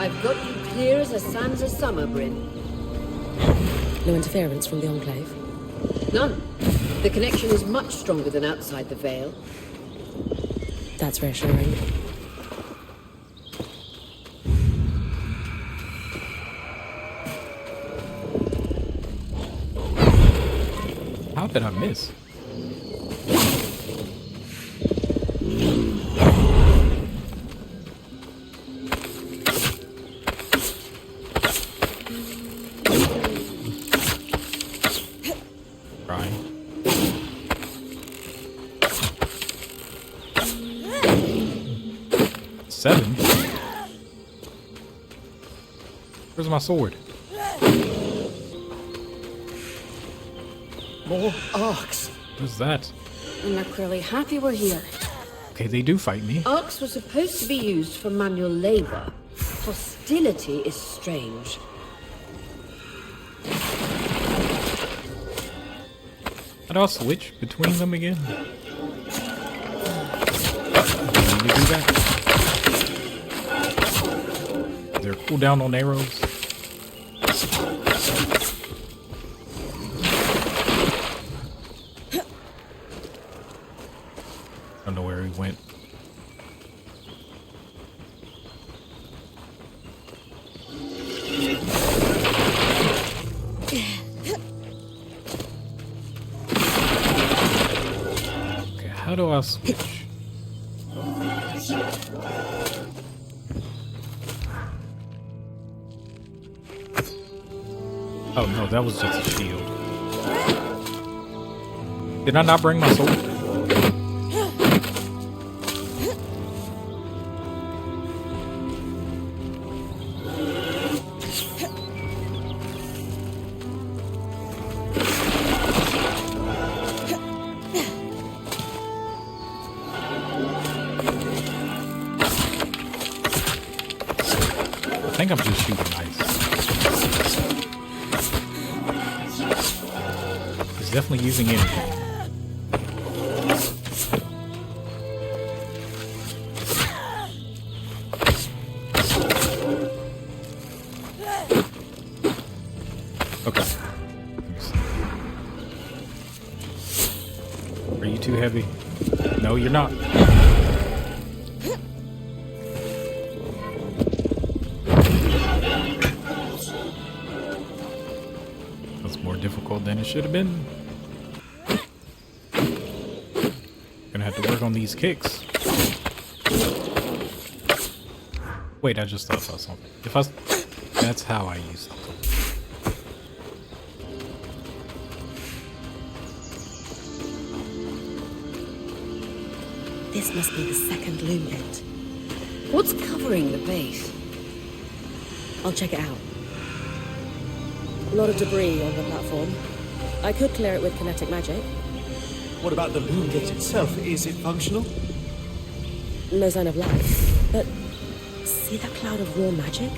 I've got you clear as a sands of summer, Bryn. No interference from the Enclave? None. The connection is much stronger than outside the Vale. That's reassuring. How did I miss? Right. Seven? Where's my sword? More arcs. What's that? And they're clearly happy we're here. Okay, they do fight me. Arcs were supposed to be used for manual labor. Hostility is strange. How do I switch between them again? Let me do that. Is there a cooldown on arrows? I don't know where he went. Okay, how do I switch? Oh no, that was just a shield. Did I not bring my sword? I think I'm just shooting ice. He's definitely using anything. Okay. Let me see. Are you too heavy? No, you're not. Difficult than it should have been. Gonna have to work on these kicks. Wait, I just thought about something. That's how I use them. This must be the second loom gate. What's covering the base? I'll check it out. A lot of debris on the platform. I could clear it with kinetic magic. What about the loom gate itself? Is it functional? No sign of life. But see that cloud of raw magic?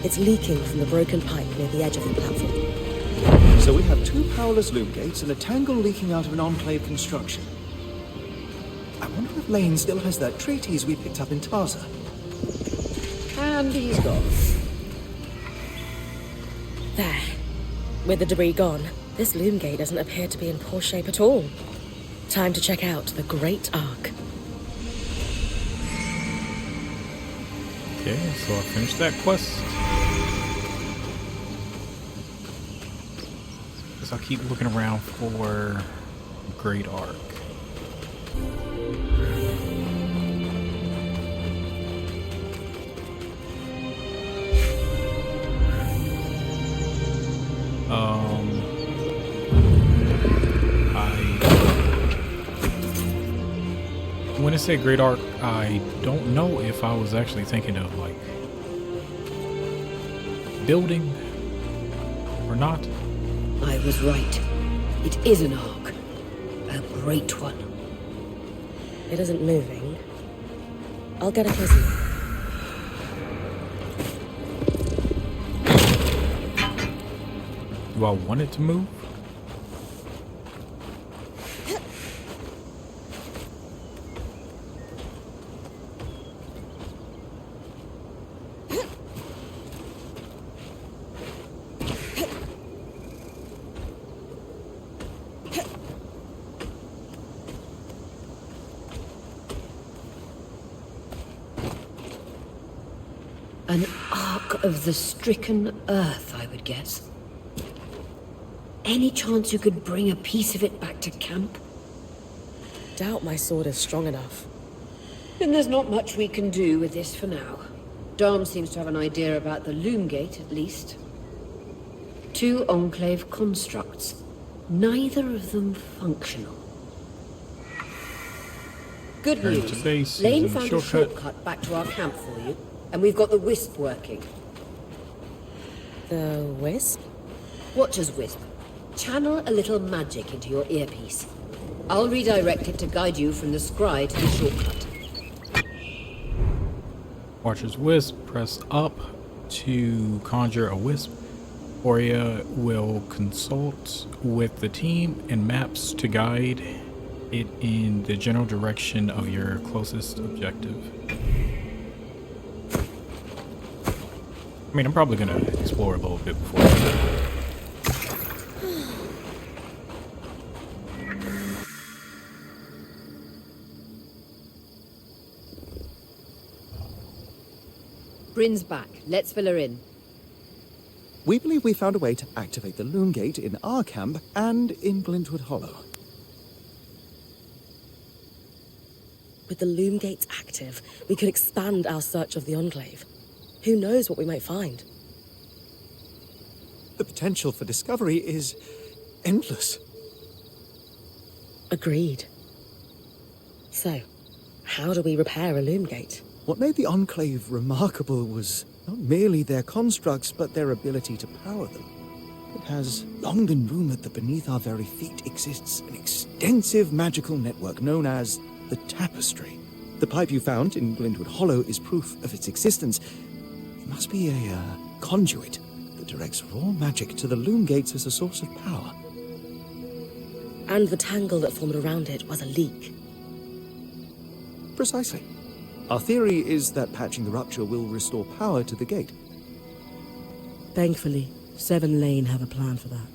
It's leaking from the broken pipe near the edge of the platform. So we have two powerless loom gates and a tangle leaking out of an enclave construction. I wonder if Lane still has that treatise we picked up in Taza. And he's gone. There. With the debris gone, this loom gate doesn't appear to be in poor shape at all. Time to check out the Great Arc. Okay, so I finished that quest. Guess I'll keep looking around for Great Arc. When I say Great Arc, I don't know if I was actually thinking of like building or not. I was right. It is an arc. A great one. It isn't moving. I'll get a closer look. Do I want it to move? An ark of the stricken earth, I would guess. Any chance you could bring a piece of it back to camp? Doubt my sword is strong enough. Then there's not much we can do with this for now. Dom seems to have an idea about the loom gate, at least. 2 Enclave constructs. Neither of them functional. Good Turn to news. base, Lane using the found a shortcut. shortcut back to our camp for you, and we've got the Wisp working. The wisp? Watch as Wisp. Channel a little magic into your earpiece. I'll redirect it to guide you from the scry to the shortcut. Watcher's Wisp, press up to conjure a wisp. Oria will consult with the team and maps to guide it in the general direction of your closest objective. I mean, I'm probably gonna explore a little bit before. Bryn's back. Let's fill her in. We believe we found a way to activate the loom gate in our camp and in Glintwood Hollow. With the loom gates active, we could expand our search of the Enclave. Who knows what we might find? The potential for discovery is endless. Agreed. So, how do we repair a loom gate? What made the Enclave remarkable was not merely their constructs, but their ability to power them. It has long been rumored that beneath our very feet exists an extensive magical network known as the Tapestry. The pipe you found in Glintwood Hollow is proof of its existence. It must be a conduit that directs raw magic to the loom gates as a source of power. And the tangle that formed around it was a leak. Precisely. Our theory is that patching the rupture will restore power to the gate. Thankfully, Seven Lane have a plan for that.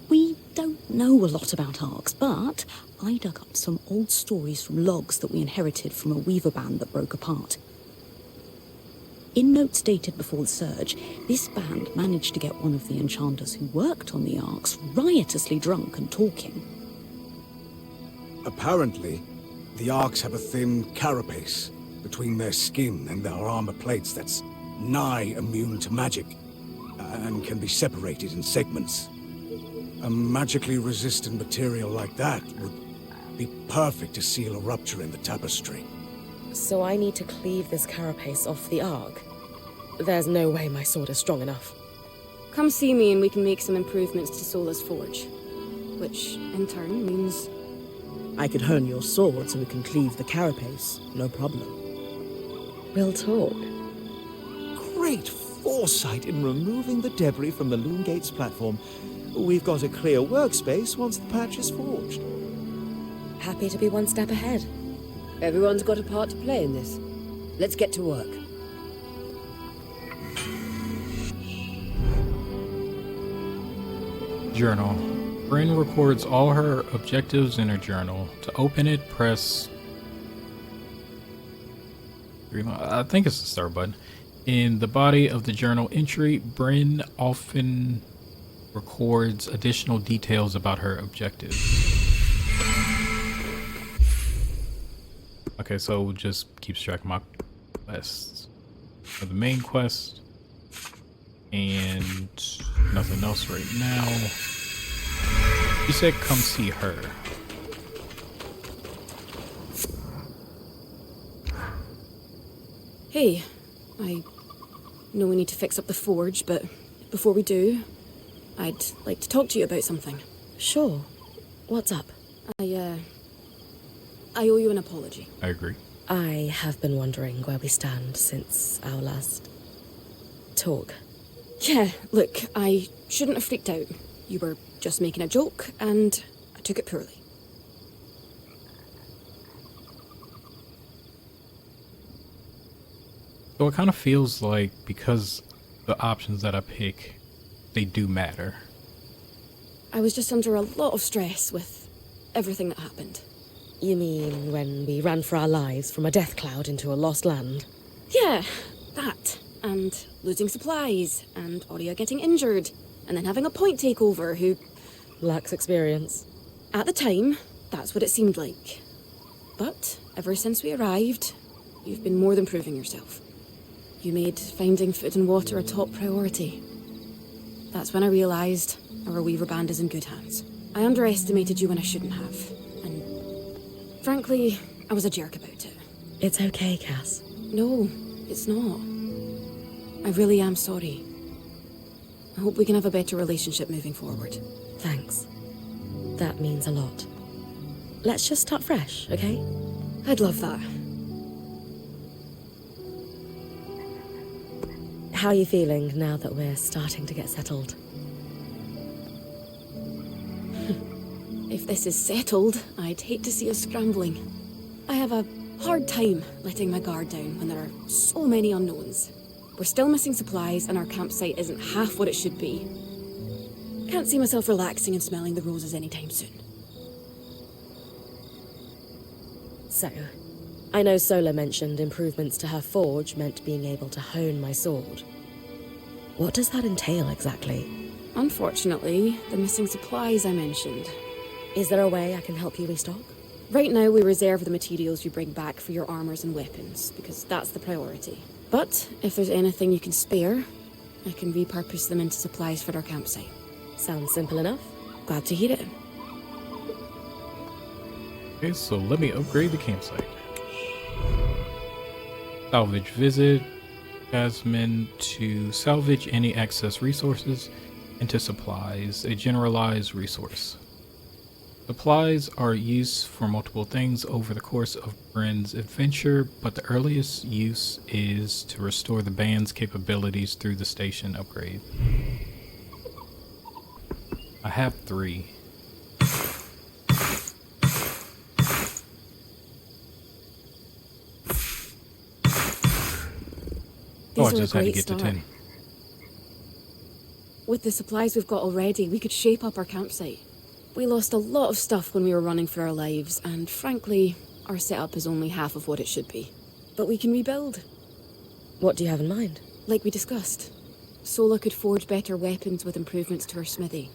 We don't know a lot about arcs, but I dug up some old stories from logs that we inherited from a weaver band that broke apart. In notes dated before the surge, this band managed to get one of the enchanters who worked on the arcs riotously drunk and talking. Apparently, the Arks have a thin carapace between their skin and their armor plates that's nigh immune to magic, and can be separated in segments. A magically resistant material like that would be perfect to seal a rupture in the tapestry. So I need to cleave this carapace off the Ark? There's no way my sword is strong enough. Come see me and we can make some improvements to Sola's forge. Which, in turn, means... I could hone your sword so we can cleave the carapace, no problem. We'll talk. Great foresight in removing the debris from the loom gate's platform. We've got a clear workspace once the patch is forged. Happy to be one step ahead. Everyone's got a part to play in this. Let's get to work. Journal. Bryn records all her objectives in her journal. To open it, press... I think it's the start button. In the body of the journal entry, Bryn often records additional details about her objectives. Okay, so just keeps track of my quests. For the main quest. And nothing else right now. She said come see her. Hey, I know we need to fix up the forge, but before we do, I'd like to talk to you about something. Sure. What's up? I owe you an apology. I agree. I have been wondering where we stand since our last talk. Yeah, look, I shouldn't have freaked out. You were just making a joke, and I took it poorly. So it kind of feels like because the options that I pick, they do matter. I was just under a lot of stress with everything that happened. You mean when we ran for our lives from a death cloud into a lost land? Yeah, that, and losing supplies, and Aurea getting injured, and then having a point takeover who, Lacks experience. at the time, that's what it seemed like. But ever since we arrived, you've been more than proving yourself. You made finding food and water a top priority. That's when I realised our Weaver band is in good hands. I underestimated you when I shouldn't have, and frankly, I was a jerk about it. It's okay, Cass. No, it's not. I really am sorry. I hope we can have a better relationship moving forward. Thanks. That means a lot. Let's just start fresh, okay? I'd love that. How are you feeling now that we're starting to get settled? If this is settled, I'd hate to see us scrambling. I have a hard time letting my guard down when there are so many unknowns. We're still missing supplies and our campsite isn't half what it should be. Can't see myself relaxing and smelling the roses anytime soon. So, I know Sola mentioned improvements to her forge meant being able to hone my sword. What does that entail exactly? Unfortunately, the missing supplies I mentioned. Is there a way I can help you restock? Right now, we reserve the materials you bring back for your armors and weapons, because that's the priority. But if there's anything you can spare, I can repurpose them into supplies for our campsite. Sounds simple enough. Glad to hear it. Okay, so let me upgrade the campsite. Salvage visit. Jasmine to salvage any excess resources into supplies, a generalized resource. Supplies are used for multiple things over the course of Bryn's adventure, but the earliest use is to restore the band's capabilities through the station upgrade. I have 3. Oh, I These are a just had to great get start. to 10. With the supplies we've got already, we could shape up our campsite. We lost a lot of stuff when we were running for our lives, and frankly, our setup is only half of what it should be. But we can rebuild. What do you have in mind? Like we discussed, Sola could forge better weapons with improvements to her smithy.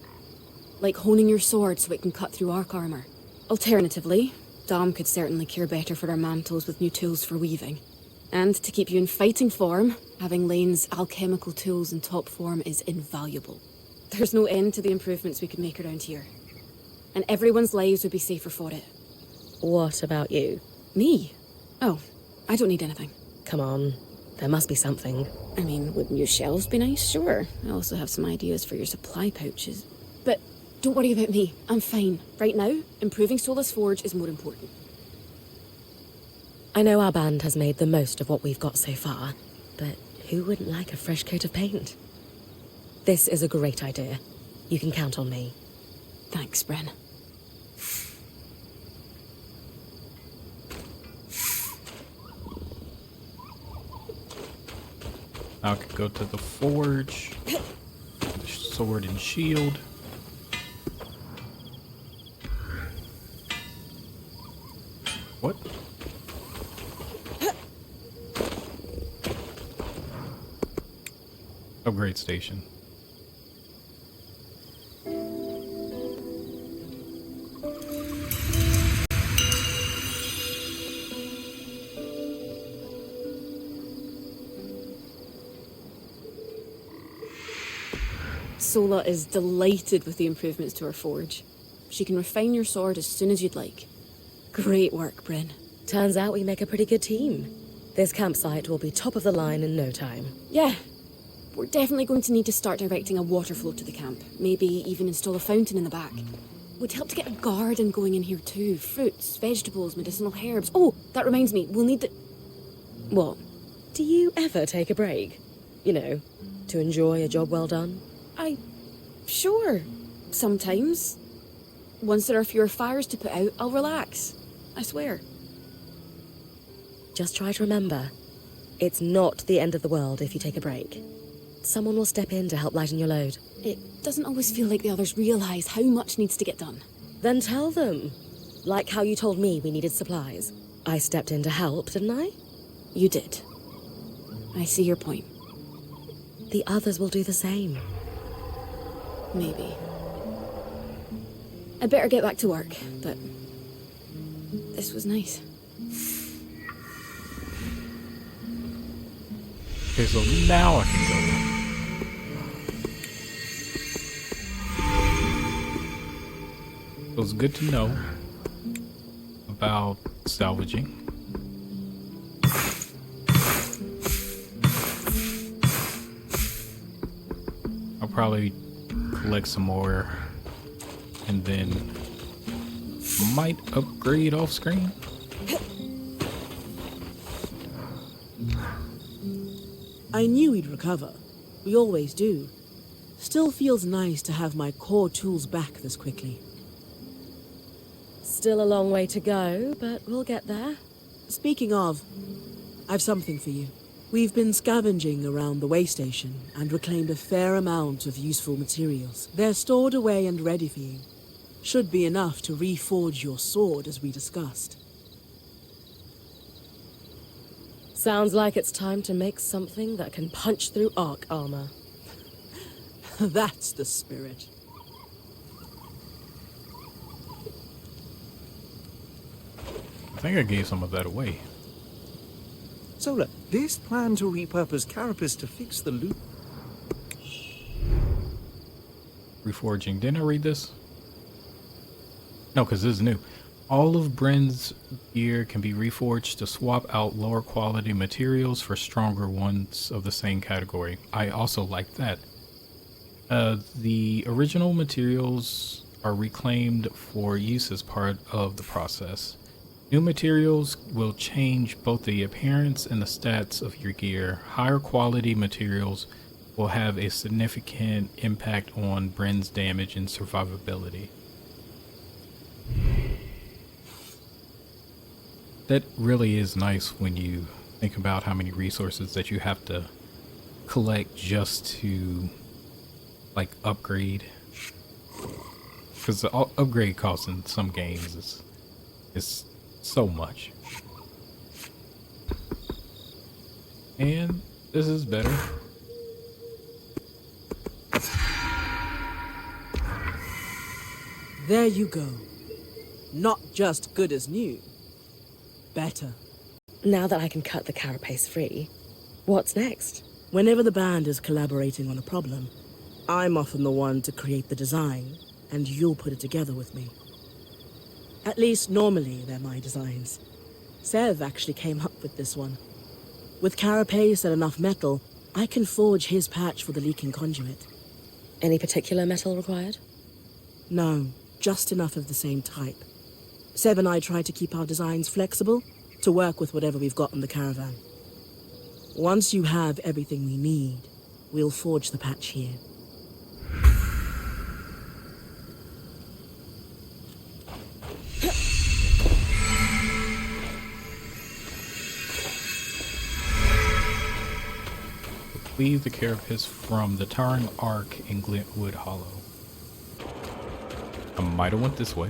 Like honing your sword so it can cut through arc armor. Alternatively, Dom could certainly care better for our mantles with new tools for weaving. And to keep you in fighting form, having Lane's alchemical tools in top form is invaluable. There's no end to the improvements we could make around here. And everyone's lives would be safer for it. What about you? Me? Oh, I don't need anything. Come on, there must be something. I mean, wouldn't new shelves be nice? Sure. I also have some ideas for your supply pouches. But don't worry about me. I'm fine. Right now, improving Sola's forge is more important. I know our band has made the most of what we've got so far, but who wouldn't like a fresh coat of paint? This is a great idea. You can count on me. Thanks, Bryn. I could go to the forge, the sword and shield. What? Upgrade station. Sola is delighted with the improvements to her forge. She can refine your sword as soon as you'd like. Great work, Bryn. Turns out we make a pretty good team. This campsite will be top of the line in no time. Yeah. We're definitely going to need to start directing a water flow to the camp. Maybe even install a fountain in the back. Would help to get a garden going in here too. Fruits, vegetables, medicinal herbs. Oh, that reminds me, we'll need the... What? Do you ever take a break? You know, to enjoy a job well done? Sure. Sometimes. Once there are fewer fires to put out, I'll relax. I swear. Just try to remember, it's not the end of the world if you take a break. Someone will step in to help lighten your load. It doesn't always feel like the others realise how much needs to get done. Then tell them. Like how you told me we needed supplies. I stepped in to help, didn't I? You did. I see your point. The others will do the same. Maybe. I'd better get back to work, but this was nice. Okay, so now I can go. It was good to know about salvaging. I'll probably collect some more and then might upgrade off screen. I knew we'd recover. We always do. Still feels nice to have my core tools back this quickly. Still a long way to go, but we'll get there. Speaking of, I've something for you. We've been scavenging around the way station and reclaimed a fair amount of useful materials. They're stored away and ready for you. Should be enough to reforge your sword as we discussed. Sounds like it's time to make something that can punch through arc armor. That's the spirit. I think I gave some of that away. Solar, this plan to repurpose carapace to fix the loop. Reforging. Didn't I read this? No, because this is new. All of Bryn's gear can be reforged to swap out lower quality materials for stronger ones of the same category. I also like that. The original materials are reclaimed for use as part of the process. New materials will change both the appearance and the stats of your gear. Higher quality materials will have a significant impact on Bryn's damage and survivability. That really is nice when you think about how many resources that you have to collect just to like upgrade. Because the upgrade cost in some games is so much. And this is better. There you go. Not just good as new. Better. Now that I can cut the carapace free, what's next? Whenever the band is collaborating on a problem, I'm often the one to create the design, and you'll put it together with me. At least normally they're my designs. Sev actually came up with this one. With carapace and enough metal, I can forge his patch for the leaking conduit. Any particular metal required? No, just enough of the same type. Sev and I try to keep our designs flexible to work with whatever we've got in the caravan. Once you have everything we need, we'll forge the patch here. Leave the carapace from the Tarn Arc in Glintwood Hollow. I might have went this way.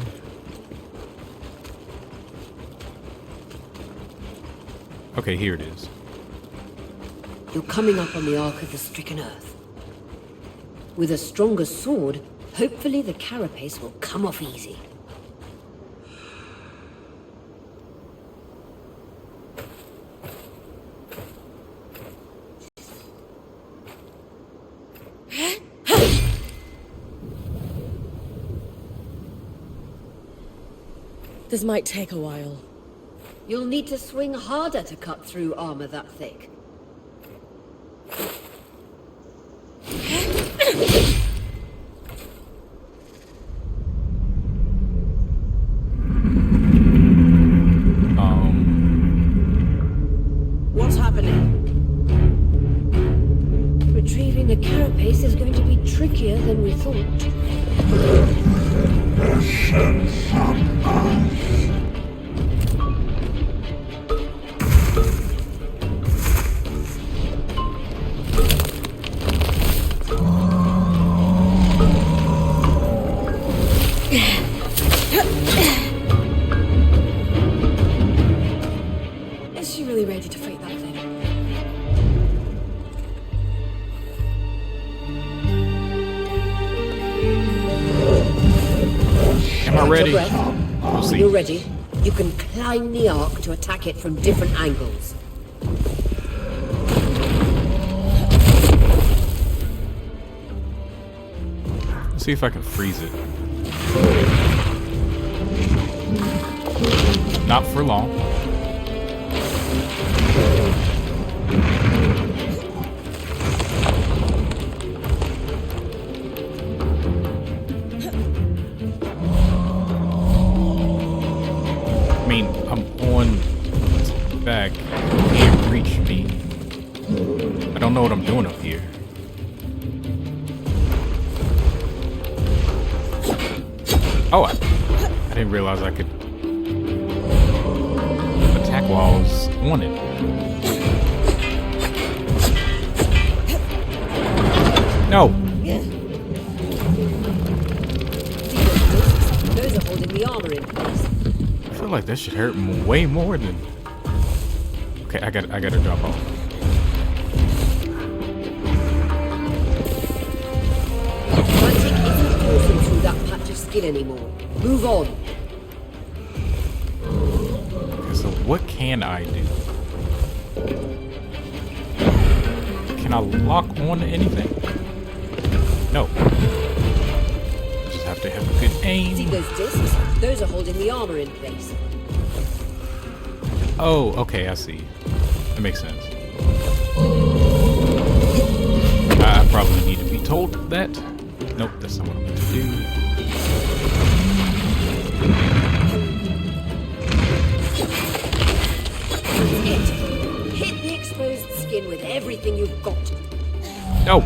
Okay, here it is. You're coming up on the Ark of the Stricken Earth. With a stronger sword, hopefully the carapace will come off easy. This might take a while. You'll need to swing harder to cut through armor that thick. What's happening? Retrieving the carapace is going to be trickier than we thought. Is she really ready to fight that thing? Am I Hold your ready? breath. We'll When see. you're ready, you can climb the arc to attack it from different angles. Let's see if I can freeze it. Not for long. I mean, I'm on its back. It can't reach me. I don't know what I'm doing up here. Oh, I didn't realize I could attack while I was on it. No. Those are holding the armor in place. I feel like that should hurt way more than. Okay, I gotta drop off. Magic isn't coursing through that patch of skin anymore. Move on. Okay, so what can I do? Can I lock on to anything? No. Just have to have a good See aim. those discs? Those are holding the armor in place. Oh, okay, I see. That makes sense. I probably need to be told that. Nope, that's not what I'm meant to do. Hit the exposed skin with everything you've got. No!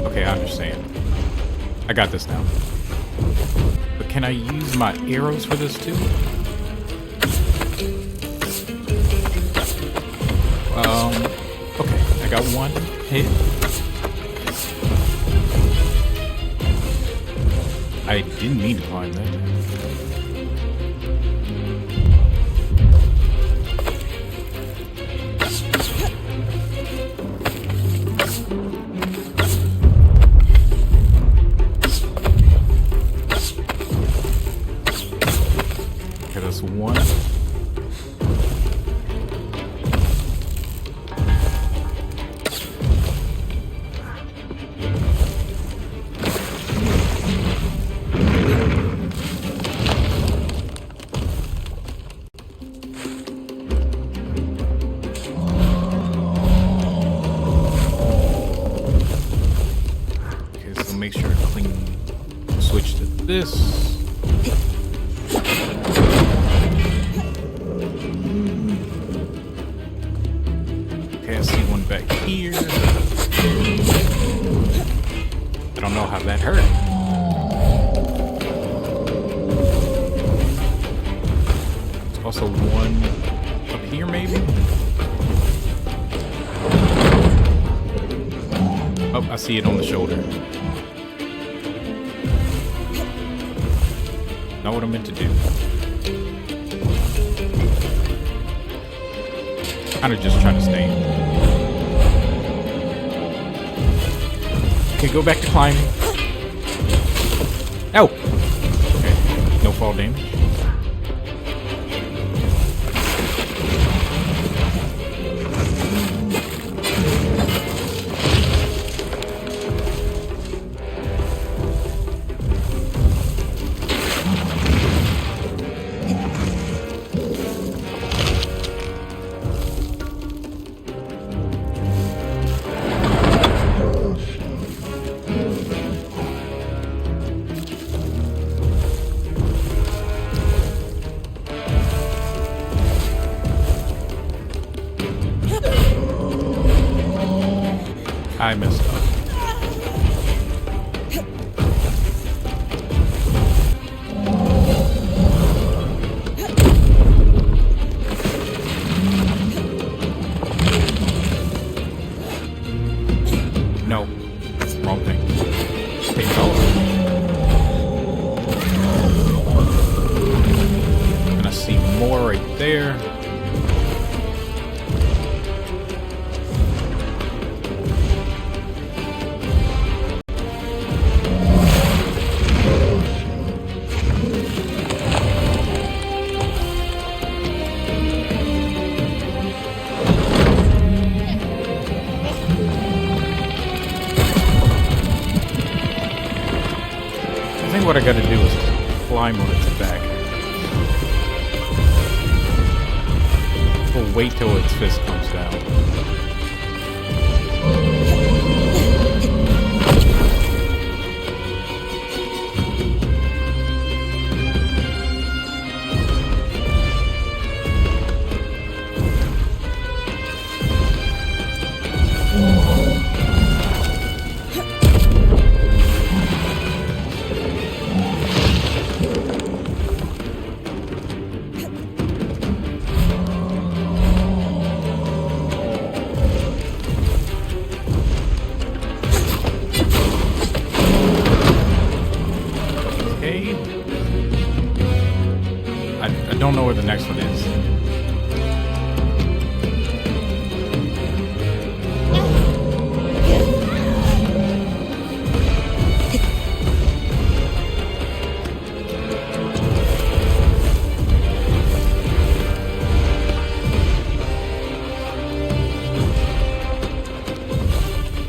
Okay, I understand. I got this now. But can I use my arrows for this too? Okay, I got one hit. I didn't mean to climb that. Okay, that's one. Make sure to clean switch to this. Okay, I see one back here. I don't know how that hurt. There's also one up here, maybe? Oh, I see it on the shoulder. Not what I meant to do. Kind of just trying to stay. Okay, go back to climbing. Oh! Okay, no fall damage. I messed up. No, wrong thing. Okay, no. And I see more right there. what I gotta do is climb on its back. We'll wait till its fist comes down. I don't know where the next one is.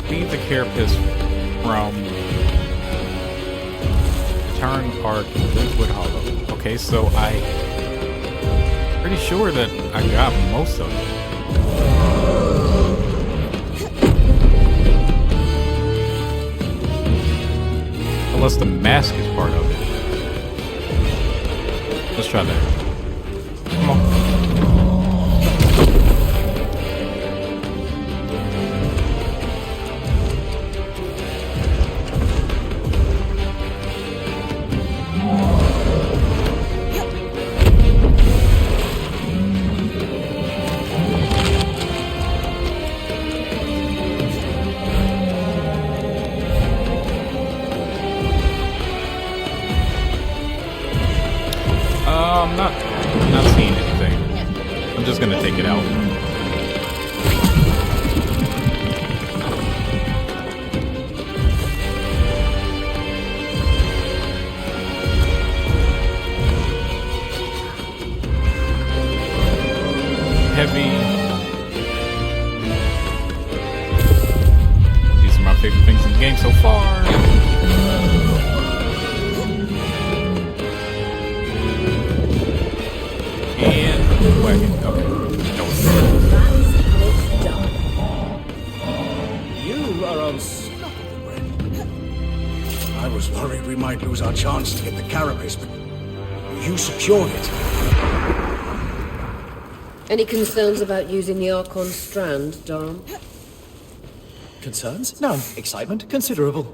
Leave the carapace from Turn Arc Liquid Hollow. Okay, so pretty sure that I got most of it. Unless the mask is part of it. Let's try that. Come on. I'm not seeing anything. I'm just gonna take it out. Heavy. These are my favorite things in the game so far. Wagon. Okay. You are unstoppable. I was worried we might lose our chance to get the carapace, but you secured it. Any concerns about using the Archon strand, Dom? Concerns? None. Excitement? Considerable.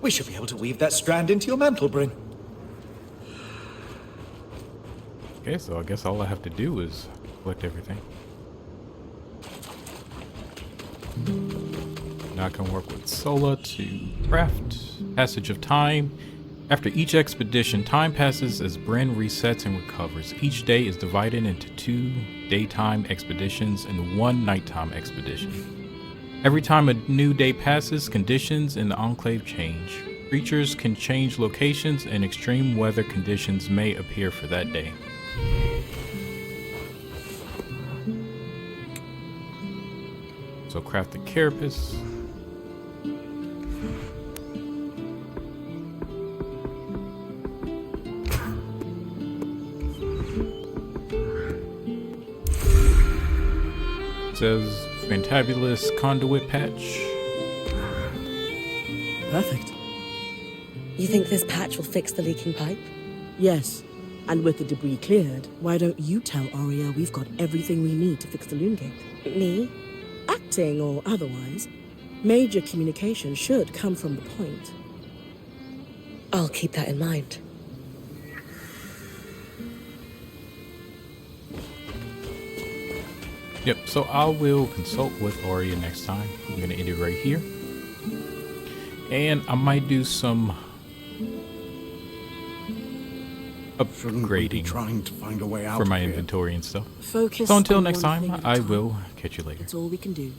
We should be able to weave that strand into your mantle, Bryn. Okay, so I guess all I have to do is collect everything. Now I can work with Sola to craft Passage of Time. After each expedition, time passes as Bryn resets and recovers. Each day is divided into 2 daytime expeditions and 1 nighttime expedition. Every time a new day passes, conditions in the Enclave change. Creatures can change locations and extreme weather conditions may appear for that day. So craft the carapace. It says Fantabulous Conduit Patch. Perfect. You think this patch will fix the leaking pipe? Yes. And with the debris cleared, why don't you tell Arya we've got everything we need to fix the loom gate? Me? Acting or otherwise, major communication should come from the point. I'll keep that in mind. Yep, so I will consult with Arya next time. I'm going to end it right here. And I might do some upgrading Trying to find a way out for my of here. inventory and stuff. Focus. So until on next one thing time, at a I time. will catch you later. That's all we can do.